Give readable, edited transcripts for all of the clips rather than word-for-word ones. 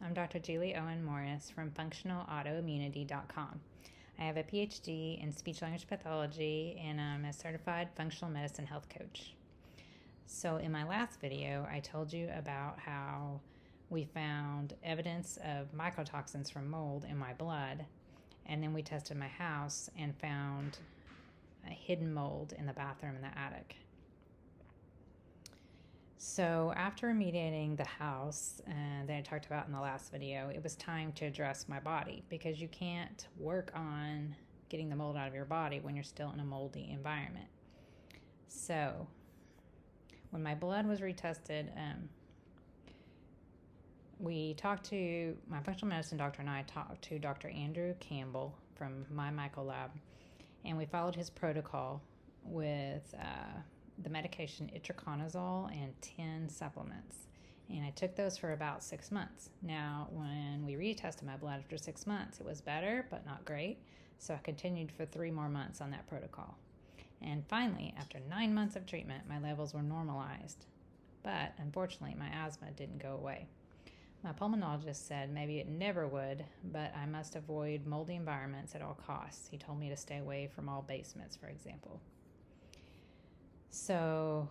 I'm Dr. Julie Owen Morris from functionalautoimmunity.com. I have a PhD in speech language pathology and I'm a certified functional medicine health coach. So in my last video, I told you about how we found evidence of mycotoxins from mold in my blood, and then we tested my house and found a hidden mold in the bathroom in the attic. So after remediating the house that I talked about in the last video, it was time to address my body, because you can't work on getting the mold out of your body when you're still in a moldy environment. So when my blood was retested, we talked to my functional medicine doctor, and I talked to Dr. Andrew Campbell from my Myco lab, and we followed his protocol with the medication Itraconazole and 10 supplements. And I took those for about 6 months. Now, when we retested my blood after 6 months, it was better, but not great. So I continued for 3 more months on that protocol. And finally, after 9 months of treatment, my levels were normalized. But unfortunately, my asthma didn't go away. My pulmonologist said maybe it never would, but I must avoid moldy environments at all costs. He told me to stay away from all basements, for example. So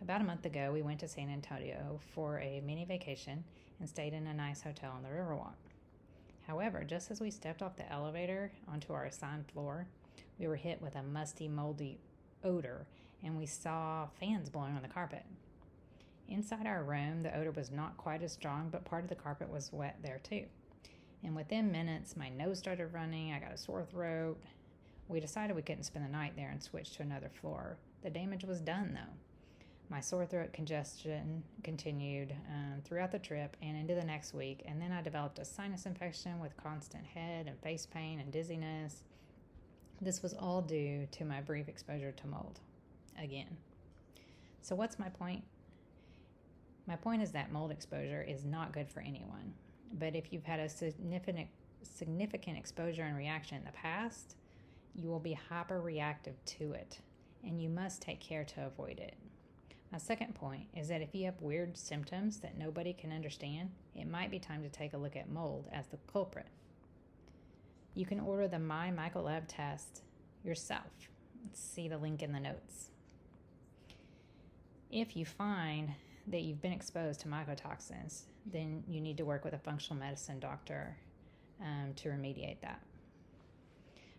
about a month ago, we went to San Antonio for a mini vacation and stayed in a nice hotel on the riverwalk. However, just as we stepped off the elevator onto our assigned floor, we were hit with a musty, moldy odor, and we saw fans blowing on the carpet. Inside our room, the odor was not quite as strong, but part of the carpet was wet there too. And within minutes, my nose started running, I got a sore throat. We decided we couldn't spend the night there and switched to another floor. The damage was done though. My sore throat congestion continued throughout the trip and into the next week, and then I developed a sinus infection with constant head and face pain and dizziness. This was all due to my brief exposure to mold again. So what's my point? My point is that mold exposure is not good for anyone, but if you've had a significant exposure and reaction in the past, you will be hyperreactive to it, and you must take care to avoid it. My second point is that if you have weird symptoms that nobody can understand, it might be time to take a look at mold as the culprit. You can order the My Myco Lab test yourself. See the link in the notes. If you find that you've been exposed to mycotoxins, then you need to work with a functional medicine doctor to remediate that.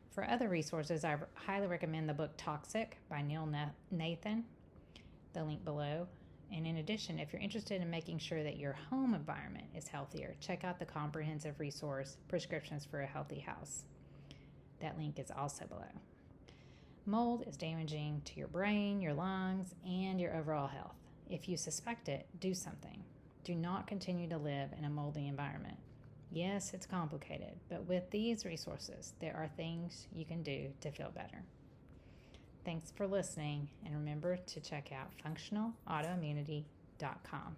For other resources, I highly recommend the book Toxic by Neil Nathan, the link below. And in addition, if you're interested in making sure that your home environment is healthier, check out the comprehensive resource, Prescriptions for a Healthy House. That link is also below. Mold is damaging to your brain, your lungs, and your overall health. If you suspect it, do something. Do not continue to live in a moldy environment. Yes, it's complicated, but with these resources, there are things you can do to feel better. Thanks for listening, and remember to check out functionalautoimmunity.com.